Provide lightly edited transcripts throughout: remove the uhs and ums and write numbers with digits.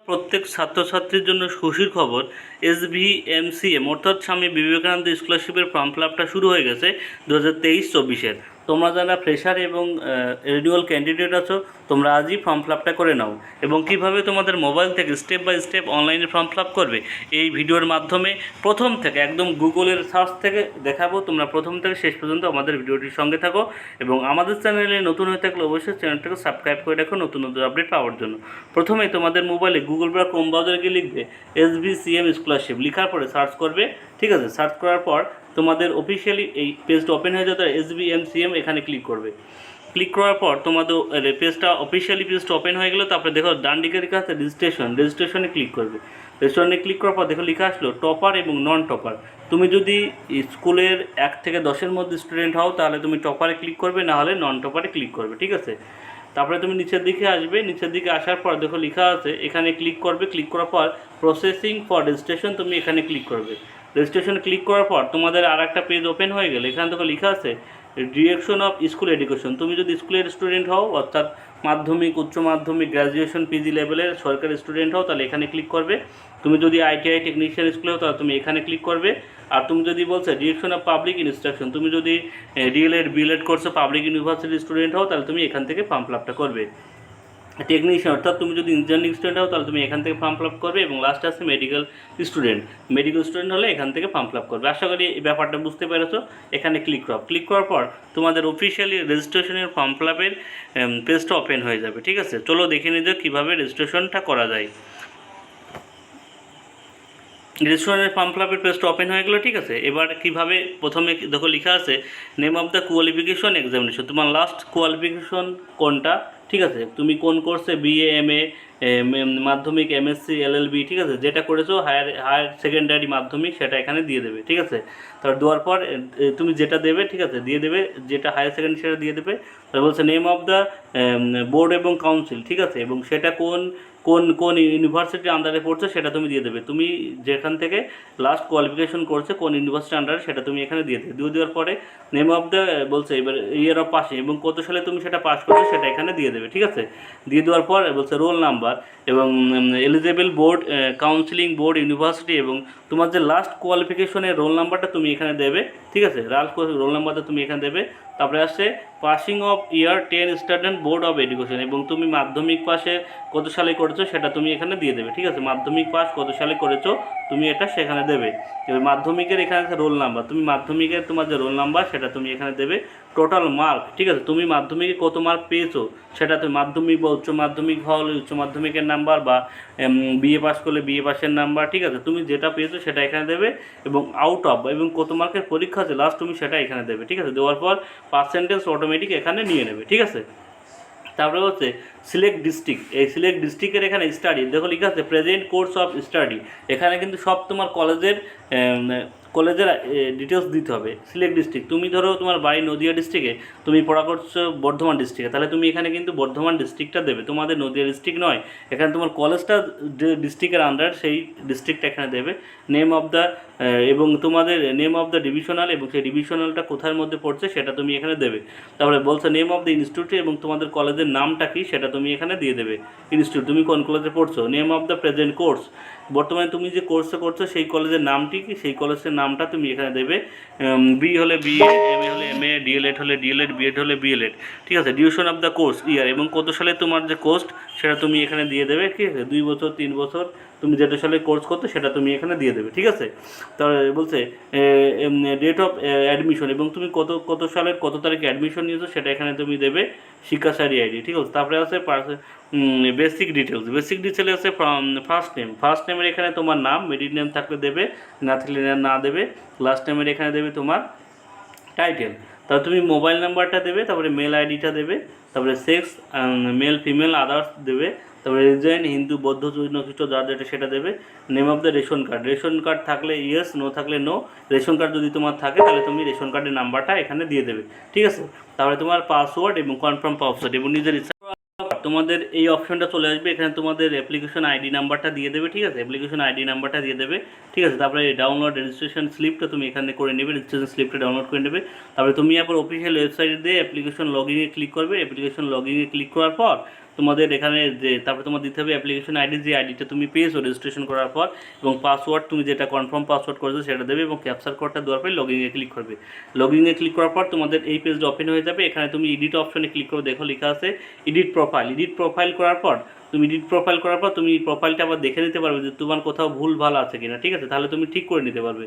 প্রত্যেক ছাত্রছাত্রীর জন্য খুশির খবর। SVMCM অর্থাৎ স্বামী বিবেকানন্দ স্কলারশিপের ফর্ম ফিল আপটা শুরু হয়ে গেছে 2023-24-এর। তোমরা যারা ফ্রেশার এবং রিনিউয়াল ক্যান্ডিডেট আছো, তোমরা আজই ফর্ম ফিল আপটা করে নাও। এবং কিভাবে তোমাদের মোবাইল থেকে স্টেপ বাই স্টেপ অনলাইনে ফর্ম ফিল আপ করবে এই ভিডিওর মাধ্যমে প্রথম থেকে একদম গুগলের সার্চ থেকে দেখাবো। তোমরা প্রথম থেকে শেষ পর্যন্ত আমাদের ভিডিওটির সঙ্গে থাকো এবং আমাদের চ্যানেলে নতুন হয়ে থাকলে অবশ্যই চ্যানেলটাকে সাবস্ক্রাইব করে রাখো নতুন নতুন আপডেট পাওয়ার জন্য। প্রথমে তোমাদের মোবাইলে গুগল বা ক্রোম ব্রাউজারে গিয়ে লিখবে SVCM স্কলারশিপ, লেখার পরে সার্চ করবে। ঠিক আছে, সার্চ করার পর তোমাদের অফিসিয়ালি এই পেজটা ওপেন হয়ে যাবে। SVMCM এখানে ক্লিক করবে। ক্লিক করার পর তোমাদের পেজটা অফিসিয়ালি পেজটা ওপেন হয়ে গেলো। তারপরে দেখো ডান দিকে লেখা আছে রেজিস্ট্রেশনে ক্লিক করবে। রেজিস্ট্রেশনে ক্লিক করার পর দেখো লেখা আসলো টপার এবং নন টপার। তুমি যদি স্কুলের 1 থেকে 10-এর মধ্যে স্টুডেন্ট হও তাহলে তুমি টপারে ক্লিক করবে, না হলে নন টপারে ক্লিক করবে। ঠিক আছে, তারপরে তুমি নিচের দিকে আসবে। নিচের দিকে আসার পর দেখো লেখা আছে, এখানে ক্লিক করবে। ক্লিক করার পর প্রসেসিং ফর রেজিস্ট্রেশন তুমি এখানে ক্লিক করবে। রেজিস্ট্রেশন ক্লিক করার পর তোমাদের আর একটা পেজ ওপেন হয়ে গেলে এখানে দেখো লেখা আছে ডিরেকশন অফ স্কুল এডুকেশন। তুমি যদি স্কুলের স্টুডেন্ট হও অর্থাৎ মাধ্যমিক, উচ্চ মাধ্যমিক, গ্র্যাজুয়েশন, পিজি লেভেলের সরকারি স্টুডেন্ট হও তাহলে এখানে ক্লিক করবে। তুমি যদি ITI টেকনিশিয়ান স্কুলে হও তাহলে তুমি এখানে ক্লিক করবে। আর তুমি যদি বলছো ডিরেকশন অফ পাবলিক ইনস্ট্রাকশন, তুমি যদি DLED BLED কোর্সে পাবলিক ইউনিভার্সিটির স্টুডেন্ট হও তাহলে তুমি এখান থেকে ফর্ম ফিল আপটা করবে। টেকনিশিয়ান অর্থাৎ তুমি যদি ইঞ্জিনিয়ারিং স্টুডেন্ট হও তাহলে তুমি এখান থেকে ফর্ম ফিল আপ করবে। এবং লাস্টে আছে মেডিকেল স্টুডেন্ট হলে এখান থেকে ফর্ম ফিল আপ করবে। আশা করি এই ব্যাপারটা বুঝতে পেরেছো। এখানে ক্লিক করো। ক্লিক করার পর তোমাদের অফিসিয়ালি রেজিস্ট্রেশনের ফর্ম ফিল আপের পেজটা ওপেন হয়ে যাবে। ঠিক আছে, চলো দেখে নিতে কীভাবে রেজিস্ট্রেশনটা করা যায়। রেজিস্ট্রেশনের ফর্ম ফিল আপের পেজটা ওপেন হয়ে গেলো। ঠিক আছে, এবার কীভাবে, প্রথমে দেখো লেখা আছে name of the qualification examination, তোমার লাস্ট কোয়ালিফিকেশন কোনটা। ঠিক আছে, তুমি কোন কোর্সে BA MA মাধ্যমিক MSc LLB, ঠিক আছে, যেটা করেছো হায়ার সেকেন্ডারি মাধ্যমিক সেটা এখানে দিয়ে দেবে। ঠিক আছে, তারপর দেওয়ার পর তুমি যেটা দেবে, ঠিক আছে, দিয়ে দেবে যেটা হায়ার সেকেন্ডারি সেটা দিয়ে দেবে। তারপর বলছে নেম অফ দ্য বোর্ড এবং কাউন্সিল। ঠিক আছে, এবং সেটা কোন কোন কোন ইউনিভার্সিটির আন্ডারে পড়ছে সেটা তুমি দিয়ে দেবে। তুমি যেখান থেকে লাস্ট কোয়ালিফিকেশন করছে কোন ইউনিভার্সিটির আন্ডারে সেটা তুমি এখানে দিয়ে দেবে। দিয়ে দেওয়ার পরে নেম অফ দ্য বলছে এবার ইয়ার অফ পাসিং এবং কত সালে তুমি সেটা পাস করছো সেটা এখানে দিয়ে দেবে। ঠিক আছে, দিয়ে দেওয়ার পর বলছে রোল নাম্বার এবং eligible board, counselling board, university এবং তোমার যে লাস্ট কোয়ালিফিকেশনের রোল নাম্বারটা তুমি এখানে দেবে। ঠিক আছে, রোল নাম্বারটা তুমি এখানে দেবে। তারপরে আসছে passing of year 10 student board of education এবং তুমি মাধ্যমিক পাশে কত সালে করেছো সেটা তুমি এখানে দিয়ে দেবে। ঠিক আছে, মাধ্যমিক পাস কত সালে করেছো তুমি এটা সেখানে দেবে। এবার মাধ্যমিকের এখানে আছে রোল নাম্বার, তুমি মাধ্যমিকের তোমার যে রোল নাম্বার সেটা তুমি এখানে দেবে। টোটাল মার্ক, ঠিক আছে, তুমি মাধ্যমিকে কত মার্ক পেয়েছো সেটা তুমি মাধ্যমিক বা উচ্চ মাধ্যমিক হলে উচ্চ মাধ্যমিকের নাম্বার বা BA পাস করলে BA পাসের নাম্বার। ঠিক আছে, তুমি যেটা পেয়েছো সেটা এখানে দেবে এবং আউট অফ এবং কত মার্কের পরীক্ষা আছে লাস্ট তুমি সেটা এখানে দেবে। ঠিক আছে, দেওয়ার পর পার্সেন্টেজ অটোমেটিক এখানে নিয়ে নেবে। ঠিক আছে, তারপরে হচ্ছে সিলেক্ট ডিস্ট্রিক্ট। এই সিলেক্ট ডিস্ট্রিক্টের এখানে স্টাডি দেখো লেখা আছে প্রেজেন্ট কোর্স অফ স্টাডি। এখানে কিন্তু সব তোমার কলেজের ডিটেলস দিতে হবে। সিলেক্ট ডিস্ট্রিক্ট, তুমি ধরো তোমার বাড়ি নদিয়া ডিস্ট্রিক্টে, তুমি পড়া করছো বর্ধমান ডিস্ট্রিক্টে, তাহলে তুমি এখানে কিন্তু বর্ধমান ডিস্ট্রিক্টটা দেবে, তোমাদের নদিয়া ডিস্ট্রিক্ট নয়। এখানে তোমার কলেজটা যে ডিস্ট্রিক্টের আন্ডার সেই ডিস্ট্রিক্টটা এখানে দেবে। নেম অফ দ্য এবং তোমাদের নেম অফ দ্য ডিভিশনাল এবং সেই ডিভিশনালটা কোথার মধ্যে পড়ছে সেটা তুমি এখানে দেবে। তারপরে বলছে নেম অফ দ্য ইনস্টিটিউট এবং তোমাদের কলেজের নামটা কি সেটা তুমি এখানে দিয়ে দেবে। ইনস্টিটিউট, তুমি কোন কলেজে পড়ছো। Name of the present course, বর্তমানে তুমি যে কোর্সে করছো সেই কলেজের নামটি কি সেই কলেজের নামটা তুমি এখানে দেবে। BE হলে BA, MA হলে MA, DLED হলে DLED, BEd হলে BLED। ঠিক আছে, ডিউরেশন অফ দ্য কোর্স ইয়ার এবং কত সালে তোমার যে কোর্স সেটা তুমি এখানে দিয়ে দেবে। ঠিক আছে, 2 বছর 3 বছর তুমি যেটা সালে কোর্স করতো সেটা তুমি এখানে দিয়ে দেবে। ঠিক আছে, তারপরে বলছে ডেট অফ অ্যাডমিশন এবং তুমি কত সালের কত তারিখে অ্যাডমিশন নিয়েছো সেটা এখানে তুমি দেবে। শিক্ষাসারী ID। ঠিক আছে, তারপরে আছে বেসিক ডিটেলস আছে ফার্স্ট নেমের এখানে তোমার নাম, মিডিল নেম থাকলে দেবে, না থাকলে না দেবে। লাস্ট নেমের এখানে দেবে তোমার টাইটেল। তারপর তুমি মোবাইল নাম্বারটা দেবে, তারপরে মেল আইডিটা দেবে, তারপরে সেক্স মেল ফিমেল আদার্স দেবে, তারপরে রিলিজিয়ন হিন্দু বৌদ্ধ জৈন খ্রিস্ট যার যেটা সেটা দেবে। Name of the ration card থাকলে ইয়েস, নো থাকলে নো। রেশন কার্ড যদি তোমার থাকে তাহলে তুমি রেশন কার্ডের নাম্বারটা এখানে দিয়ে দেবে। ঠিক আছে, তারপরে তোমার পাসওয়ার্ড এবং কনফার্ম পাসওয়ার্ড এবং নিজের ইচ্ছা তোমাদের এই অপশনটা চলে আসবে। এখানে তোমাদের অ্যাপ্লিকেশন ID নাম্বারটা দিয়ে দেবে। ঠিক আছে, অ্যাপ্লিকেশন ID নাম্বারটা দিয়ে দেবে। ঠিক আছে, তারপরে ডাউনলোড রেজিস্ট্রেশন স্লিপটা তুমি এখানে করে নেবে, রেজিস্ট্রেশন স্লিপটা ডাউনলোড করে নেবে। তারপরে তুমি আবার অফিসিয়াল ওয়েবসাইটে দিয়ে অ্যাপ্লিকেশন লগইনে ক্লিক করবে। অ্যাপ্লিকেশন লগইনে ক্লিক করার পর তোমাদের এখানে যে তারপরে তোমার দিতে হবে অ্যাপ্লিকেশন আইডি, যে আইডিটা তুমি পেয়েছো রেজিস্ট্রেশন করার পর, এবং পাসওয়ার্ড তুমি যেটা কনফার্ম পাসওয়ার্ড করেছো সেটা দেবে, এবং ক্যাপচার কোডটা দেওয়ার পরে লগইনে ক্লিক করবে। লগইনে ক্লিক করার পর তোমাদের এই পেজটা ওপেন হয়ে যাবে। এখানে তুমি এডিট অপশনে ক্লিক করে দেখো লেখা আছে এডিট প্রোফাইল। এডিট প্রোফাইল করার পর তুমি প্রোফাইলটা আবার দেখে নিতে পারবে যে তোমার কোথাও ভুল ভাল আছে কিনা, ঠিক আছে? তাহলে তুমি ঠিক করে নিতে পারবে।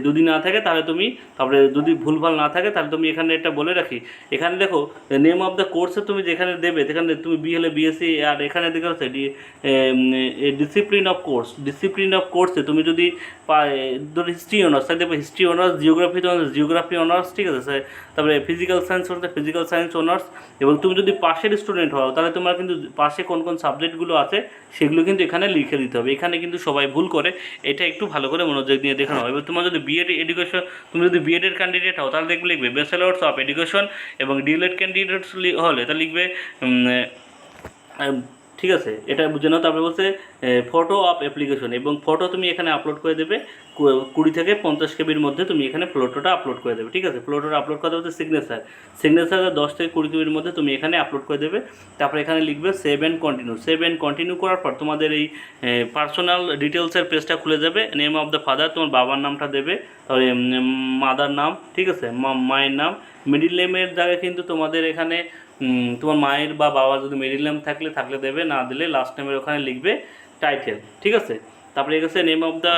যদি না থাকে তাহলে তুমি, তারপরে যদি ভুলভাল না থাকে তাহলে তুমি এখানে এটা বলে রাখি, এখানে দেখো নেম অফ দ্য কোর্সে তুমি যেখানে দেবে সেখানে তুমি বি হলে বিএসসি, আর এখানে দেখে হচ্ছে ডিসিপ্লিন অফ কোর্সে তুমি যদি ধরো হিস্ট্রি অনার্স তাই দেখবে হিস্ট্রি অনার্স, জিওগ্রাফি অনার্স, ঠিক আছে? তারপরে ফিজিক্যাল সায়েন্স হচ্ছে ফিজিক্যাল সায়েন্স অনার্স। এবং তুমি যদি পাশের স্টুডেন্ট হও তাহলে তোমার কিন্তু পাশে কোন কোন সাবজেক্টগুলো আছে সেগুলো কিন্তু এখানে লিখে দিতে হবে। এখানে কিন্তু সবাই ভুল করে, এটা একটু ভালো করে মনোযোগ দিয়ে দেখানো হবে। তোমার যদি বিএড এডুকেশন, তুমি যদি বিএডের ক্যান্ডিডেট হও তাহলে লিখবে ব্যাচেলার্স অফ এডুকেশন, এবং ডিএলএড ক্যান্ডিডেট হলে তাহলে লিখবে ঠিক আছে, এটা বুঝে নাও। তারপরে বলছে ফটো অফ অ্যাপ্লিকেশন, এবং ফটো তুমি এখানে আপলোড করে দেবে 20 থেকে 50 কেবির মধ্যে তুমি এখানে ফটোটা আপলোড করে দেবে, ঠিক আছে? ফটোটা আপলোড করতে বলতে সিগনেচার 10 থেকে 20 কেবির মধ্যে তুমি এখানে আপলোড করে দেবে। তারপরে এখানে লিখবে সেভ অ্যান্ড কন্টিনিউ করার পর তোমাদের এই পার্সোনাল ডিটেলসের পেজটা খুলে যাবে। নেম অফ দ্য ফাদার, তোমার বাবার নামটা দেবে, তারপরে মাদার নাম, ঠিক আছে, মায়ের নাম। মিডিল নেমের জায়গায় কিন্তু তোমাদের এখানে তোমার মায়ের বা বাবার যদি মিডিল নেম থাকলে দেবে, না দিলে লাস্ট নেমের ওখানে লিখবে টাইটেল, ঠিক আছে? তারপরে গেছে name of the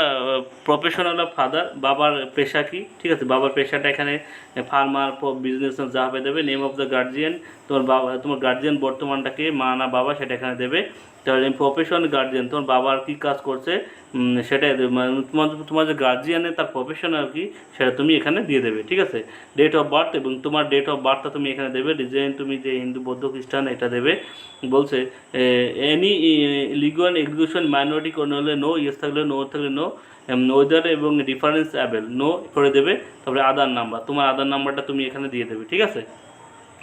professional of father, বাবার পেশা কি, ঠিক আছে? বাবার পেশাটা এখানে ফার্মার, বিজনেস যা হবে দেবে। নেম অফ দ্য গার্জিয়ান, তোমার গার্জিয়ান বর্তমানটাকে মা না বাবা সেটা এখানে দেবে। তাহলে প্রফেশন গার্জিয়ান, তোমার বাবার কী কাজ করছে সেটাই দেবে, তোমার যে গার্জিয়ানের তার প্রফেশন আর কি সেটা তুমি এখানে দিয়ে দেবে, ঠিক আছে? ডেট অফ বার্থ, এবং তোমার ডেট অফ বার্থটা তুমি এখানে দেবে। রিলিজিয়ন তুমি যে হিন্দু, বৌদ্ধ, খ্রিস্টান এটা দেবে। বলছে এনি লিগাল এডুকেশন মাইনরিটি কোনো হলে নো, ইয়েস থাকলে নো, ওয়েদার এবং ডিফারেন্স অ্যাবেল নো করে দেবে। তারপরে আধার নাম্বার, তোমার আধার নাম্বারটা তুমি এখানে দিয়ে দেবে, ঠিক আছে?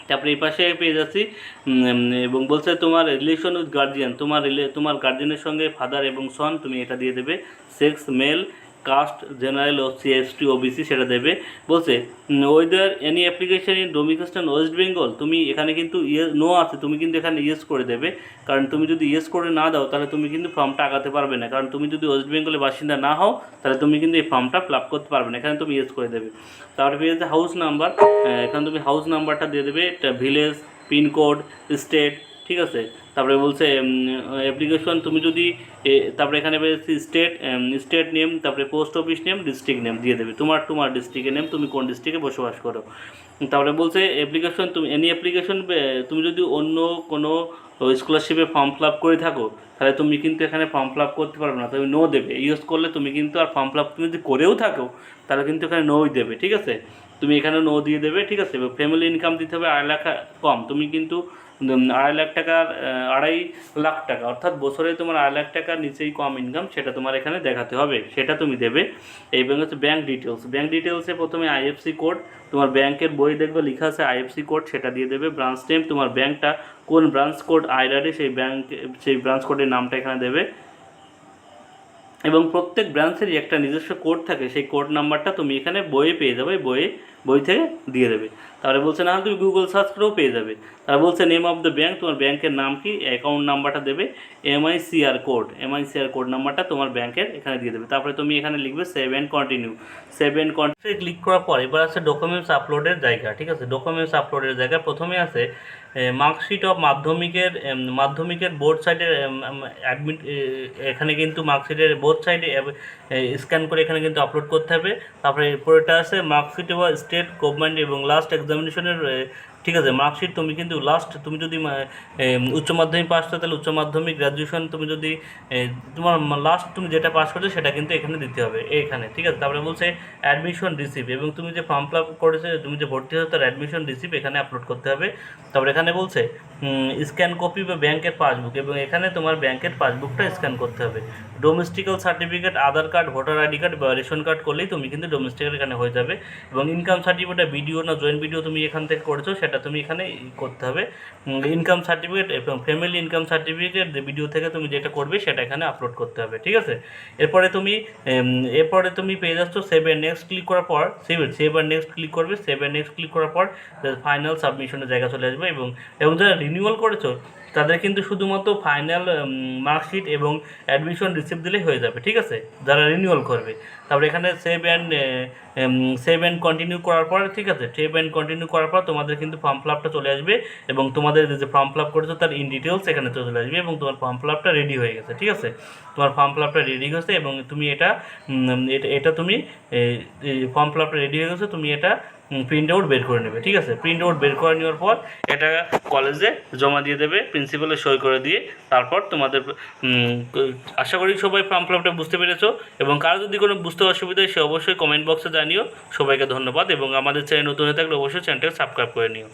তারপরে এই পাশে পেয়ে যাচ্ছি, এবং বলছে তোমার রিলেশন উইথ গার্জিয়ান, তোমার গার্জিয়ানের সঙ্গে ফাদার এবং সন তুমি এটা দিয়ে দেবে। সেক্স মেল, কাস্ট জেনারেল ও CST OBC সেটা দেবে। বলছে whether any application in domination West Bengal, তুমি এখানে কিন্তু নো আছে, তুমি কিন্তু এখানে ইয়েস করে দেবে। কারণ তুমি যদি ইয়েস করে না দাও তাহলে তুমি কিন্তু ফর্মটা আগাতে পারবে না, কারণ তুমি যদি ওয়েস্ট বেঙ্গলের বাসিন্দা না হও তাহলে তুমি কিন্তু এই ফর্মটা ফিল আপ করতে পারবে না, এখানে তুমি ইয়েস করে দেবে। তারপরে পেয়ে যাচ্ছে হাউস নাম্বার, এখানে তুমি হাউস নাম্বারটা দিয়ে দেবে, ভিলেজ, পিনকোড, স্টেট, ঠিক আছে? তারপরে বলছে অ্যাপ্লিকেশন তুমি যদি তারপরে এখানে পেয়েছি স্টেট নেম, তারপরে post office name, district name দিয়ে দেবে, তোমার ডিস্ট্রিক্টের নেম, তুমি কোন ডিস্ট্রিক্টে বসবাস করো। তারপরে বলছে অ্যাপ্লিকেশন তুমি অ্যাপ্লিকেশন তুমি যদি অন্য কোনো স্কলারশিপে ফর্ম ফিল আপ করে থাকো তাহলে তুমি কিন্তু এখানে ফর্ম ফিল আপ করতে পারবে না, তুমি নো দেবে। ইউজ করলে তুমি কিন্তু আর ফর্ম ফিল আপ তুমি যদি করেও থাকো তাহলে কিন্তু এখানে নোই দেবে, ঠিক আছে? তুমি এখানে নো দিয়ে দেবে, ঠিক আছে? ফ্যামিলি ইনকাম দিতে হবে 2.5 লাখ কম, তুমি কিন্তু 2.5 লাখ টাকা অর্থাৎ বছরে তোমার 2.5 লাখ টাকার নিচেই কম ইনকাম সেটা তোমার এখানে দেখাতে হবে, সেটা তুমি দেবে। এবং হচ্ছে ব্যাঙ্ক ডিটেলসে প্রথমে IFC কোড, তোমার ব্যাংকের বই দেখবে লেখা আছে IFC কোড সেটা দিয়ে দেবে। ব্রাঞ্চ নেম, তোমার ব্যাংকটা কোন ব্রাঞ্চ কোড আইডারে সেই ব্রাঞ্চ কোডের নামটা এখানে দেবে। এবং প্রত্যেক ব্রাঞ্চেরই একটা নিজস্ব কোড থাকে, সেই কোড নাম্বারটা তুমি এখানে বইয়ে পেয়ে যাবে, বই থেকে দিয়ে দেবে। তাহলে বলছে না তুমি গুগল সার্চ করেও পেয়ে যাবে। তারপর বলছে নেম অফ দ্য ব্যাঙ্ক, তোমার ব্যাংকের নাম কি, অ্যাকাউন্ট নাম্বারটা দেবে, MICR কোড নাম্বারটা তোমার ব্যাংকের এখানে দিয়ে দেবে। তারপরে তুমি এখানে লিখবে সেভ অ্যান্ড কন্টিনিউ ক্লিক করার পর এবার আছে ডকুমেন্টস আপলোডের জায়গা, ঠিক আছে? ডকুমেন্টস আপলোডের জায়গা প্রথমে আছে মার্কশিট অফ মাধ্যমিকের বোর্ড সাইডের অ্যাডমিট, এখানে কিন্তু মার্কশিটের বোর্ড সাইডে স্ক্যান করে এখানে কিন্তু আপলোড করতে হবে। তারপরে এরপরেটা আছে মার্কশিট বা স্টেট গভর্নমেন্ট এবং লাস্ট এক্সামিনেশনের, ঠিক আছে? মার্কশিট তুমি কিন্তু তুমি যদি উচ্চ মাধ্যমিক পাস করো তাহলে উচ্চ মাধ্যমিক, গ্র্যাজুয়েশন তুমি যদি তোমার লাস্ট তুমি যেটা পাস করেছো সেটা কিন্তু এখানে দিতে হবে এখানে, ঠিক আছে? তারপরে বলছে অ্যাডমিশন রিসিভ, এবং তুমি যে ফর্ম ফিল আপ করেছো, তুমি যে ভর্তি হয়েছো তার অ্যাডমিশন রিসিভ এখানে আপলোড করতে হবে। তারপরে এখানে বলছে স্ক্যান কপি বা ব্যাংকের পাসবুক, এবং এখানে তোমার ব্যাংকের পাসবুকটা স্ক্যান করতে হবে। ডোমেস্টিক্যাল সার্টিফিকেট, আধার কার্ড, ভোটার আইডি কার্ড বা রেশন কার্ড করলেই তুমি কিন্তু ডোমেস্টিক্যাল এখানে হয়ে যাবে। এবং ইনকাম সার্টিফিকেট, ভিডিও না জয়েন্ট ভিডিও তুমি এখান থেকে করেছো সেটা তুমি এখানে করতে হবে। ইনকাম সার্টিফিকেট এবং ফ্যামিলি ইনকাম সার্টিফিকেট ভিডিও থেকে তুমি যেটা করবে সেটা এখানে আপলোড করতে হবে, ঠিক আছে? এরপরে তুমি পেয়ে যাচ্ছ সেভ এন্ড নেক্সট ক্লিক করার পর সেভ এন্ড নেক্সট ক্লিক করবে। সেভ এন্ড নেক্সট ক্লিক করার পর ফাইনাল সাবমিশনের জায়গা চলে আসবে। এবং যারা রিনিউয়াল করেছো তাদের কিন্তু শুধুমাত্র ফাইনাল মার্কশিট এবং অ্যাডমিশন রিসিপ্ট দিলেই হয়ে যাবে, ঠিক আছে, যারা রিনিউয়াল করবে। তারপরে এখানে সেভ অ্যান্ড কন্টিনিউ করার পর, ঠিক আছে, সেভ অ্যান্ড কন্টিনিউ করার পর তোমাদের কিন্তু ফর্ম ফিল আপটা চলে আসবে এবং তোমাদের যে ফর্ম ফিল আপ করেছো তার ইন ডিটেলস এখানে চলে আসবে এবং তোমার ফর্ম ফিল আপটা রেডি হয়ে গেছে, ঠিক আছে। তোমার ফর্ম ফিল আপটা রেডি হয়েছে এবং তুমি এটা তুমি ফর্ম ফিল আপটা রেডি হয়ে গেছে, তুমি এটা প্রিন্ট আউট বের করে নেবে, ঠিক আছে। প্রিন্ট আউট বের করে নেওয়ার পর এটা কলেজে জমা দিয়ে দেবে, প্রিন্সিপালে সই করে দিয়ে। তারপর তোমাদের আশা করি সবাই ফর্ম ফিল আপটা বুঝতে পেরেছো, এবং কারো যদি কোনো বুঝতে অসুবিধা হয় সে অবশ্যই কমেন্ট বক্সে জানিও। সবাইকে ধন্যবাদ, এবং আমাদের চ্যানেল নতুন হয়ে থাকলে অবশ্যই চ্যানেলটাকে সাবস্ক্রাইব করে নিও।